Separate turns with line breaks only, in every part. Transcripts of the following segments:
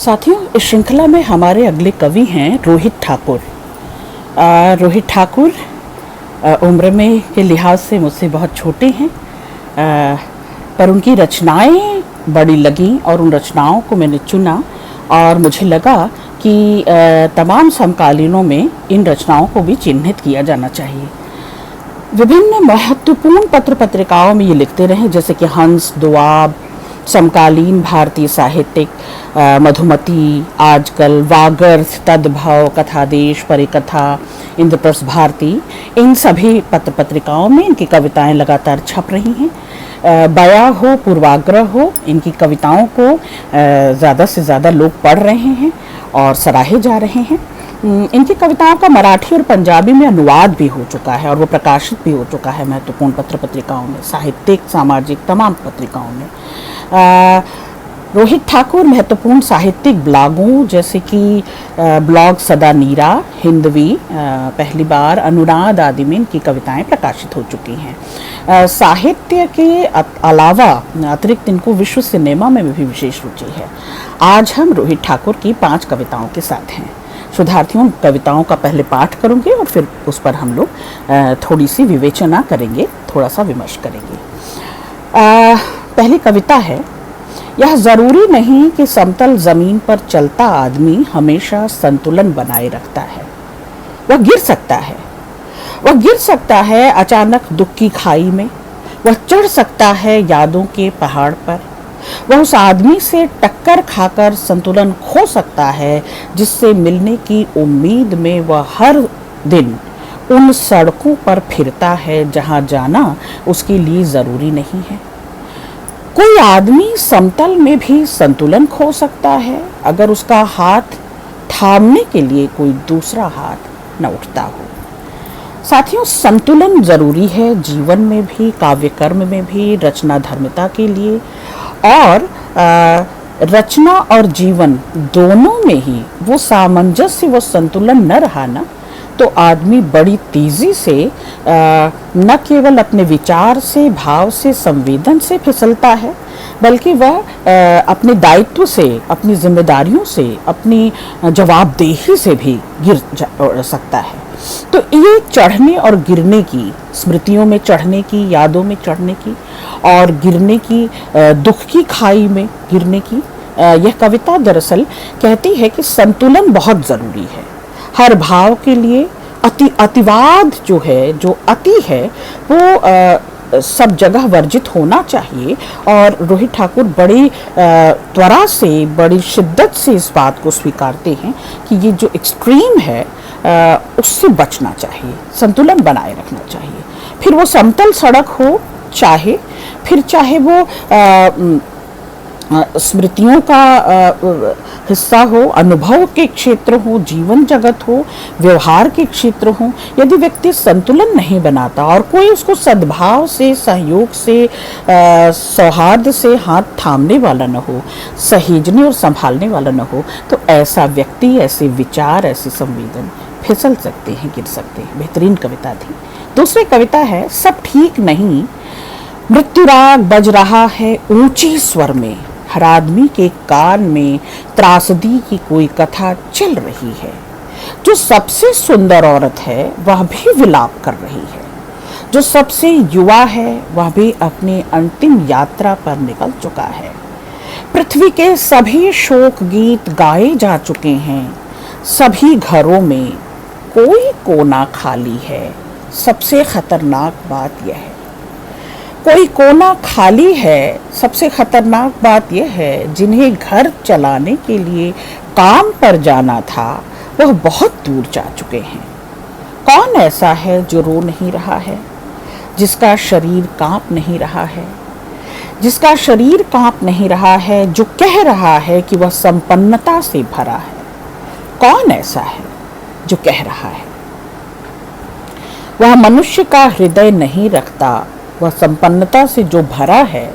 साथियों, इस श्रृंखला में हमारे अगले कवि हैं रोहित ठाकुर। रोहित ठाकुर उम्र में के लिहाज से मुझसे बहुत छोटे हैं, पर उनकी रचनाएं बड़ी लगीं और उन रचनाओं को मैंने चुना और मुझे लगा कि तमाम समकालीनों में इन रचनाओं को भी चिन्हित किया जाना चाहिए। विभिन्न महत्वपूर्ण पत्र पत्रिकाओं में ये लिखते रहे, जैसे कि हंस, दुआब, समकालीन भारतीय साहित्यिक, मधुमती, आजकल, वागर्थ, तद्भव, कथादेश, परिकथा, इंद्रप्रस्थ भारती। इन सभी पत्र पत्रिकाओं में इनकी कविताएं लगातार छप रही हैं। बया हो, पूर्वाग्रह हो, इनकी कविताओं को ज़्यादा से ज़्यादा लोग पढ़ रहे हैं और सराहे जा रहे हैं। इनकी कविताओं का मराठी और पंजाबी में अनुवाद भी हो चुका है और वो प्रकाशित भी हो चुका है महत्वपूर्ण पत्र पत्रिकाओं में, साहित्यिक, सामाजिक, तमाम पत्रिकाओं में। रोहित ठाकुर महत्वपूर्ण साहित्यिक ब्लॉगों जैसे कि ब्लॉग सदा नीरा, हिंदवी, पहली बार, अनुनाद आदि में इनकी कविताएं प्रकाशित हो चुकी हैं। साहित्य के अलावा अतिरिक्त इनको विश्व सिनेमा में भी विशेष रुचि है। आज हम रोहित ठाकुर की 5 कविताओं के साथ हैं। शोधार्थियों, कविताओं का पहले पाठ करूंगे और फिर उस पर हम लोग थोड़ी सी विवेचना करेंगे, थोड़ा सा विमर्श करेंगे। पहली कविता है, यह ज़रूरी नहीं कि समतल ज़मीन पर चलता आदमी हमेशा संतुलन बनाए रखता है। वह गिर सकता है, वह गिर सकता है अचानक दुख की खाई में। वह चढ़ सकता है यादों के पहाड़ पर। वह उस आदमी से टक्कर खाकर संतुलन खो सकता है जिससे मिलने की उम्मीद में वह हर दिन उन सड़कों पर फिरता है जहां जाना उसके लिए ज़रूरी नहीं है। कोई आदमी समतल में भी संतुलन खो सकता है अगर उसका हाथ थामने के लिए कोई दूसरा हाथ न उठता हो। साथियों, संतुलन जरूरी है जीवन में भी, काव्य कर्म में भी, रचना धर्मिता के लिए। और रचना और जीवन दोनों में ही वो सामंजस्य, वो संतुलन न रहा ना, तो आदमी बड़ी तेजी से न केवल अपने विचार से, भाव से, संवेदन से फिसलता है, बल्कि वह अपने दायित्व से, अपनी जिम्मेदारियों से, अपनी जवाबदेही से भी गिर सकता है। तो ये चढ़ने और गिरने की, स्मृतियों में चढ़ने की, यादों में चढ़ने की और गिरने की, दुख की खाई में गिरने की, यह कविता दरअसल कहती है कि संतुलन बहुत ज़रूरी है हर भाव के लिए। अतिवाद जो है, जो अति है, वो सब जगह वर्जित होना चाहिए। और रोहित ठाकुर बड़ी त्वरा से, बड़ी शिद्दत से इस बात को स्वीकारते हैं कि ये जो एक्सट्रीम है उससे बचना चाहिए, संतुलन बनाए रखना चाहिए। फिर वो समतल सड़क हो, चाहे वो स्मृतियों का हिस्सा हो, अनुभव के क्षेत्र हो, जीवन जगत हो, व्यवहार के क्षेत्र हो। यदि व्यक्ति संतुलन नहीं बनाता और कोई उसको सद्भाव से, सहयोग से, सौहार्द से हाथ थामने वाला न हो, सहेजने और संभालने वाला न हो, तो ऐसा व्यक्ति, ऐसे विचार, ऐसे संवेदन फिसल सकते हैं, गिर सकते हैं। बेहतरीन कविता थी। दूसरी कविता है, सब ठीक नहीं, मृत्युराग बज रहा है ऊंचे स्वर में। हर आदमी के कान में त्रासदी की कोई कथा चल रही है। जो सबसे सुंदर औरत है वह भी विलाप कर रही है। जो सबसे युवा है वह भी अपनी अंतिम यात्रा पर निकल चुका है। पृथ्वी के सभी शोक गीत गाए जा चुके हैं। सभी घरों में कोई कोना खाली है। सबसे खतरनाक बात यह है, कोई कोना खाली है। सबसे खतरनाक बात यह है, जिन्हें घर चलाने के लिए काम पर जाना था वह बहुत दूर जा चुके हैं। कौन ऐसा है जो रो नहीं रहा है, जिसका शरीर कांप नहीं रहा है, जिसका शरीर कांप नहीं रहा है, जो कह रहा है कि वह संपन्नता से भरा है। कौन ऐसा है जो कह रहा है वह मनुष्य का हृदय नहीं रखता। वह संपन्नता से जो भरा है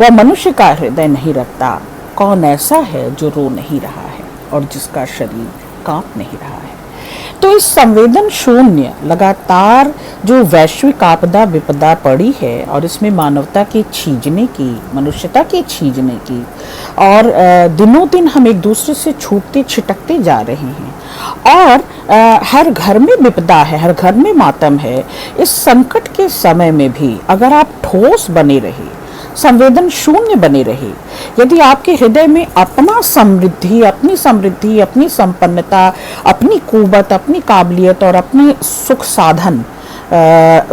वह मनुष्य का हृदय नहीं रखता। कौन ऐसा है जो रो नहीं रहा है और जिसका शरीर कांप नहीं रहा है। तो इस संवेदन शून्य लगातार जो वैश्विक आपदा विपदा पड़ी है और इसमें मानवता के छीजने की, मनुष्यता के छीजने की, और दिनों दिन हम एक दूसरे से छूटते छिटकते जा रहे हैं, और हर घर में विपदा है, हर घर में मातम है। इस संकट के समय में भी अगर आप ठोस बने रहे, संवेदन शून्य बने रहे, यदि आपके हृदय में अपनी समृद्धि, अपनी संपन्नता, अपनी कुवत, अपनी काबिलियत और अपने सुख साधन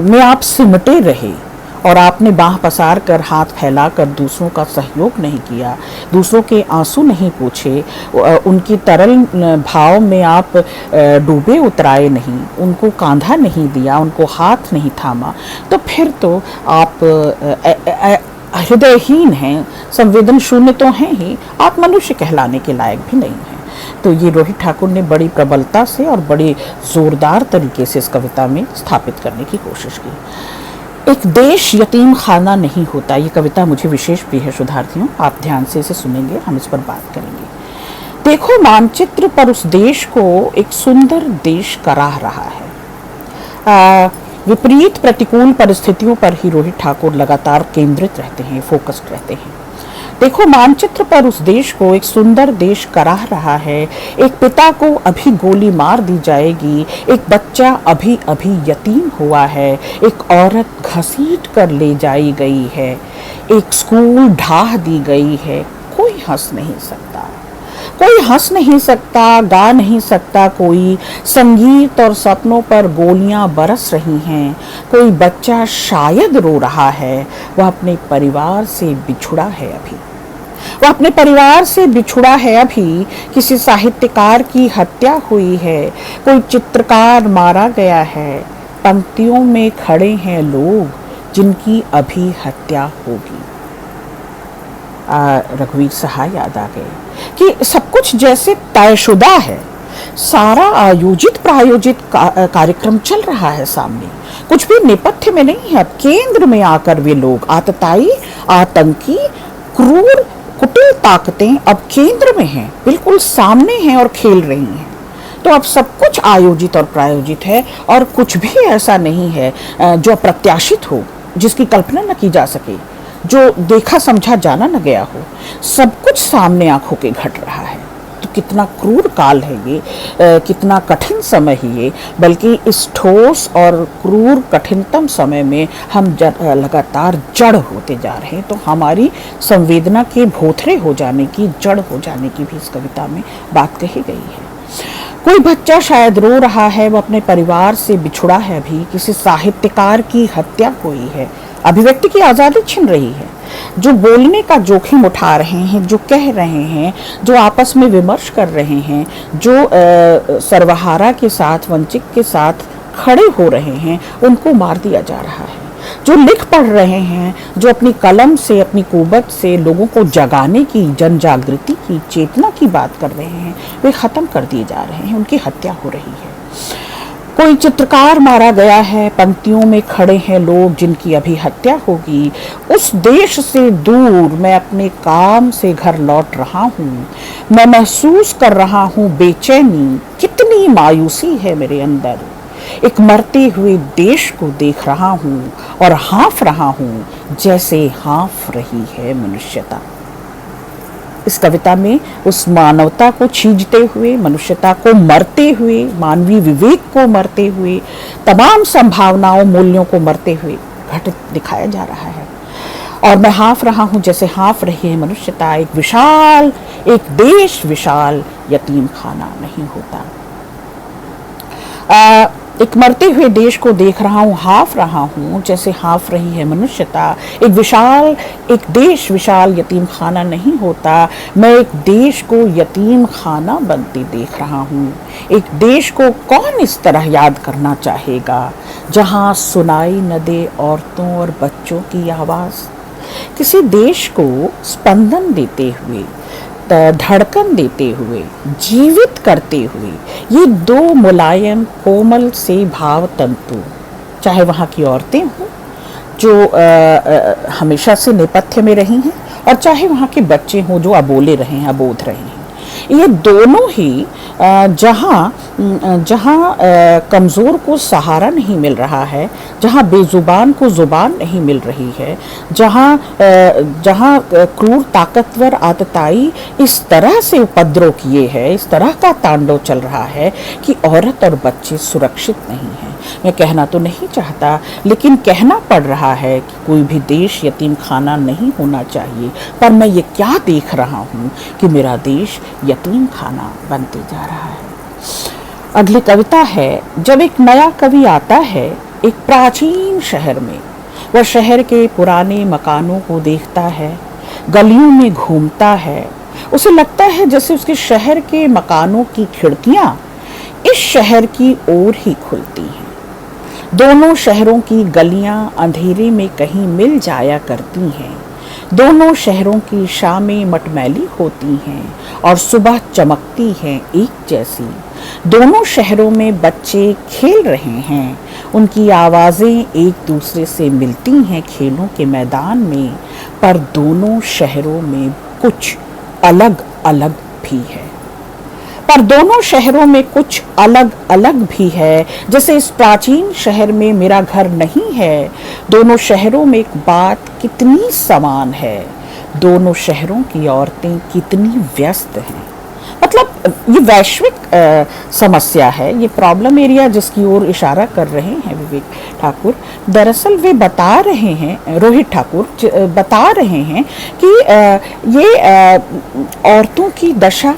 में आप सिमटे रहे, और आपने बाह पसार कर, हाथ फैलाकर दूसरों का सहयोग नहीं किया, दूसरों के आंसू नहीं पूछे, उनकी तरल भाव में आप डूबे उतराए नहीं, उनको कांधा नहीं दिया, उनको हाथ नहीं थामा, तो फिर तो आप हृदयहीन हैं, संवेदन शून्य तो हैं ही, आप मनुष्य कहलाने के लायक भी नहीं हैं। तो ये रोहित ठाकुर ने बड़ी प्रबलता से और बड़ी जोरदार तरीके से इस कविता में स्थापित करने की कोशिश की। एक देश यतीम खाना नहीं होता, ये कविता मुझे विशेष प्रिय है शोधार्थियों, आप ध्यान से इसे सुनेंगे, हम इस पर बात करेंगे। देखो मानचित्र पर उस देश को एक सुंदर देश कराह रहा है। विपरीत प्रतिकूल परिस्थितियों पर ही रोहित ठाकुर लगातार केंद्रित रहते हैं, फोकस्ड रहते हैं। देखो मानचित्र पर उस देश को एक सुंदर देश कराह रहा है। एक पिता को अभी गोली मार दी जाएगी, एक बच्चा अभी अभी यतीम हुआ है, एक औरत घसीट कर ले जाई गई है, एक स्कूल ढाह दी गई है। कोई हंस नहीं सकता, कोई हंस नहीं सकता, गा नहीं सकता, कोई संगीत और सपनों पर गोलियां बरस रही हैं। कोई बच्चा शायद रो रहा है, वह अपने परिवार से बिछुड़ा है अभी, वह अपने परिवार से बिछुड़ा है अभी। किसी साहित्यकार की हत्या हुई है, कोई चित्रकार मारा गया है, पंक्तियों में खड़े हैं लोग जिनकी अभी हत्या होगी। रघुवीर सहाय याद आ गए कि सब कुछ जैसे तयशुदा है, सारा आयोजित प्रायोजित कार्यक्रम चल रहा है सामने, कुछ भी नेपथ्य में नहीं है। अब केंद्र में आकर वे लोग, आतताई, आतंकी, क्रूर, कुटिल ताकतें अब केंद्र में हैं, बिल्कुल सामने हैं और खेल रही हैं। तो अब सब कुछ आयोजित और प्रायोजित है, और कुछ भी ऐसा नहीं है जो अप्रत्याशित हो, जिसकी कल्पना न की जा सके, जो देखा समझा जाना न गया हो। सब कुछ सामने आंखों के घट रहा है। तो कितना क्रूर काल है ये, कितना कठिन समय है ये। बल्कि इस ठोस और क्रूर कठिनतम समय में हम लगातार जड़ होते जा रहे हैं। तो हमारी संवेदना के भोथरे हो जाने की, जड़ हो जाने की भी इस कविता में बात कही गई है। कोई बच्चा शायद रो रहा है, वो अपने परिवार से बिछुड़ा है अभी। किसी साहित्यकार की हत्या हुई है, अभिव्यक्ति की आज़ादी छिन रही है। जो बोलने का जोखिम उठा रहे हैं, जो कह रहे हैं, जो आपस में विमर्श कर रहे हैं, जो सर्वहारा के साथ, वंचित के साथ खड़े हो रहे हैं, उनको मार दिया जा रहा है। जो लिख पढ़ रहे हैं, जो अपनी कलम से, अपनी कुवत से लोगों को जगाने की, जन जागृति की, चेतना की बात कर रहे हैं, वे खत्म कर दिए जा रहे हैं, उनकी हत्या हो रही है। कोई चित्रकार मारा गया है, पंक्तियों में खड़े हैं लोग जिनकी अभी हत्या होगी। उस देश से दूर मैं अपने काम से घर लौट रहा हूँ, मैं महसूस कर रहा हूँ बेचैनी, कितनी मायूसी है मेरे अंदर। एक मरते हुए देश को देख रहा हूँ और हाँफ रहा हूँ जैसे हाँफ रही है मनुष्यता। इस कविता में उस मानवता को छींचते हुए, मनुष्यता को मरते हुए, मानवीय विवेक को मरते हुए, तमाम संभावनाओं, मूल्यों को मरते हुए घटित दिखाया जा रहा है। और मैं हाँफ रहा हूँ जैसे हाँफ रही है मनुष्यता। एक देश विशाल यतीम खाना नहीं होता। एक मरते हुए देश को देख रहा हूँ, हाँफ रहा हूँ जैसे हाँफ रही है मनुष्यता। एक देश विशाल यतीम खाना नहीं होता। मैं एक देश को यतीम खाना बनते देख रहा हूँ। एक देश को कौन इस तरह याद करना चाहेगा, जहाँ सुनाई न दे औरतों और बच्चों की आवाज़। किसी देश को स्पंदन देते हुए, धड़कन देते हुए, जीवित करते हुए, ये दो मुलायम कोमल से भाव तंतु, चाहे वहाँ की औरतें हों जो हमेशा से नेपथ्य में रही हैं, और चाहे वहाँ के बच्चे हों जो अबोले रहे हैं, अबोध रहे हैं, ये दोनों ही जहाँ कमज़ोर को सहारा नहीं मिल रहा है, जहाँ बेजुबान को ज़ुबान नहीं मिल रही है, जहाँ क्रूर ताकतवर आतताई इस तरह से उपद्रव किए है, इस तरह का तांडव चल रहा है कि औरत और बच्चे सुरक्षित नहीं हैं। मैं कहना तो नहीं चाहता, लेकिन कहना पड़ रहा है कि कोई भी देश यतीम खाना नहीं होना चाहिए, पर मैं ये क्या देख रहा हूँ कि मेरा देश यतीम खाना बनते जा रहा है। अगली कविता है, जब एक नया कवि आता है एक प्राचीन शहर में, वह शहर के पुराने मकानों को देखता है, गलियों में घूमता है, उसे लगता है जैसे उसके शहर के मकानों की खिड़कियां इस शहर की ओर ही खुलती हैं। दोनों शहरों की गलियां अंधेरे में कहीं मिल जाया करती हैं। दोनों शहरों की शामें मटमैली होती हैं और सुबह चमकती हैं एक जैसी। दोनों शहरों में बच्चे खेल रहे हैं, उनकी आवाज़ें एक दूसरे से मिलती हैं खेलों के मैदान में, पर दोनों शहरों में कुछ अलग अलग भी है। पर दोनों शहरों में कुछ अलग अलग भी है। जैसे इस प्राचीन शहर में मेरा घर नहीं है, दोनों शहरों में एक बात कितनी समान है। दोनों शहरों की औरतें कितनी व्यस्त हैं। मतलब ये वैश्विक समस्या है, ये प्रॉब्लम एरिया जिसकी ओर इशारा कर रहे हैं विवेक ठाकुर। दरअसल वे बता रहे हैं, रोहित ठाकुर बता रहे हैं कि ये औरतों की दशा,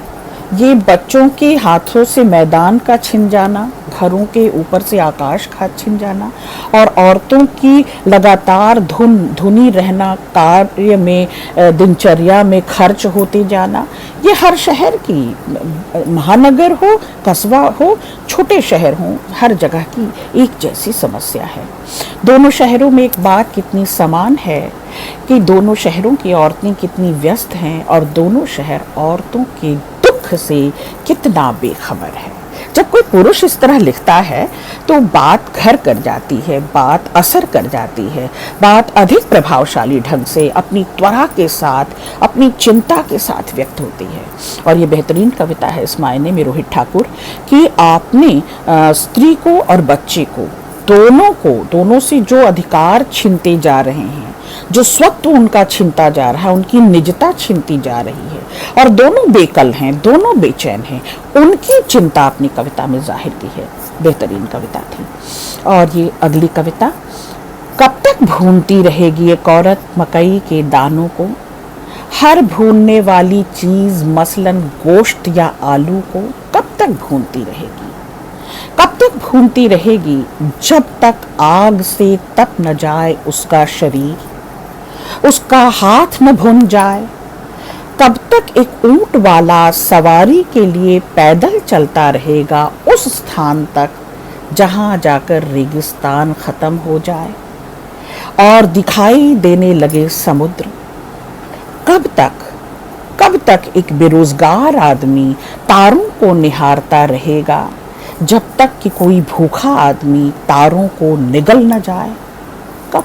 ये बच्चों के हाथों से मैदान का छिन जाना, घरों के ऊपर से आकाश का छिन जाना, और औरतों की लगातार धुनी रहना, कार्य में दिनचर्या में खर्च होते जाना, ये हर शहर की, महानगर हो, कस्बा हो, छोटे शहर हो, हर जगह की एक जैसी समस्या है। दोनों शहरों में एक बात कितनी समान है कि दोनों शहरों की औरतें कितनी व्यस्त हैं और दोनों शहर औरतों के दुख से कितना बेखबर है। जब कोई पुरुष इस तरह लिखता है तो बात घर कर जाती है, बात असर कर जाती है, बात अधिक प्रभावशाली ढंग से अपनी त्वरा के साथ, अपनी चिंता के साथ व्यक्त होती है। और ये बेहतरीन कविता है इस मायने में रोहित ठाकुर कि आपने स्त्री को और बच्चे को, दोनों से जो अधिकार छीनते जा रहे हैं, जो स्वत्व उनका छिनता जा रहा है, उनकी निजता छिनती जा रही है, और दोनों बेकल हैं, दोनों बेचैन हैं, उनकी चिंता अपनी कविता में जाहिर की है। बेहतरीन कविता थी। और ये अगली कविता, कब तक भूनती रहेगी एक औरत मकई के दानों को, हर भूनने वाली चीज मसलन गोश्त या आलू को कब तक भूनती रहेगी, कब तक भूनती रहेगी जब तक आग से तप न जाए उसका शरीर, उसका हाथ न भुन जाए। कब तक एक ऊंट वाला सवारी के लिए पैदल चलता रहेगा उस स्थान तक जहां जाकर रेगिस्तान खत्म हो जाए और दिखाई देने लगे समुद्र। कब तक एक बेरोजगार आदमी तारों को निहारता रहेगा जब तक कि कोई भूखा आदमी तारों को निगल न जाए। कब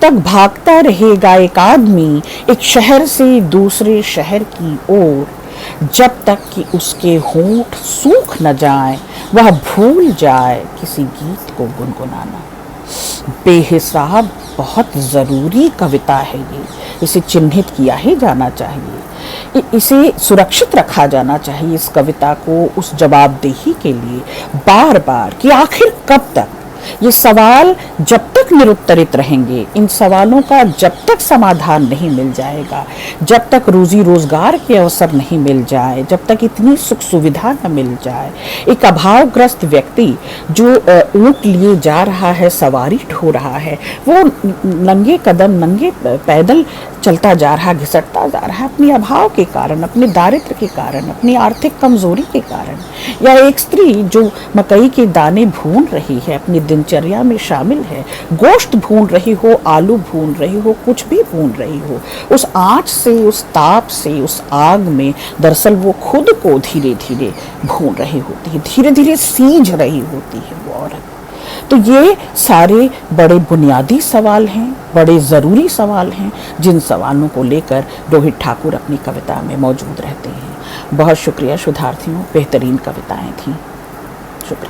तक भागता रहेगा एक आदमी एक शहर से दूसरे शहर की ओर जब तक कि उसके होंठ सूख न जाए, वह भूल जाए किसी गीत को गुनगुनाना। बेहिसाब बहुत ज़रूरी कविता है ये, इसे चिन्हित किया ही जाना चाहिए, इसे सुरक्षित रखा जाना चाहिए इस कविता को उस जवाबदेही के लिए बार बार कि आखिर कब तक। ये सवाल जब तक निरुत्तरित रहेंगे, इन सवालों का जब तक समाधान नहीं मिल जाएगा, जब तक रोजी रोजगार के अवसर नहीं मिल जाए, जब तक इतनी सुख सुविधा न मिल जाए, एक अभावग्रस्त व्यक्ति जो ऊंट लिए जा रहा है, सवारी ढो रहा है, वो नंगे कदम, नंगे पैदल चलता जा रहा, घिसटता जा रहा है अपने अभाव के कारण, अपने दारिद्र्य के कारण, अपनी आर्थिक कमजोरी के कारण। या एक स्त्री जो मकई के दाने भून रही है, अपनी दिनचर्या में शामिल है, गोश्त भून रही हो, आलू भून रही हो, कुछ भी भून रही हो, उस आंच से, उस ताप से, उस आग में दरअसल वो खुद को धीरे धीरे भून रही होती है, धीरे धीरे सींझ रही होती है वो औरत। तो ये सारे बड़े बुनियादी सवाल हैं, बड़े ज़रूरी सवाल हैं, जिन सवालों को लेकर रोहित ठाकुर अपनी कविता में मौजूद रहते हैं। बहुत शुक्रिया शुद्धार्थियों, बेहतरीन कविताएं थीं। शुक्रिया।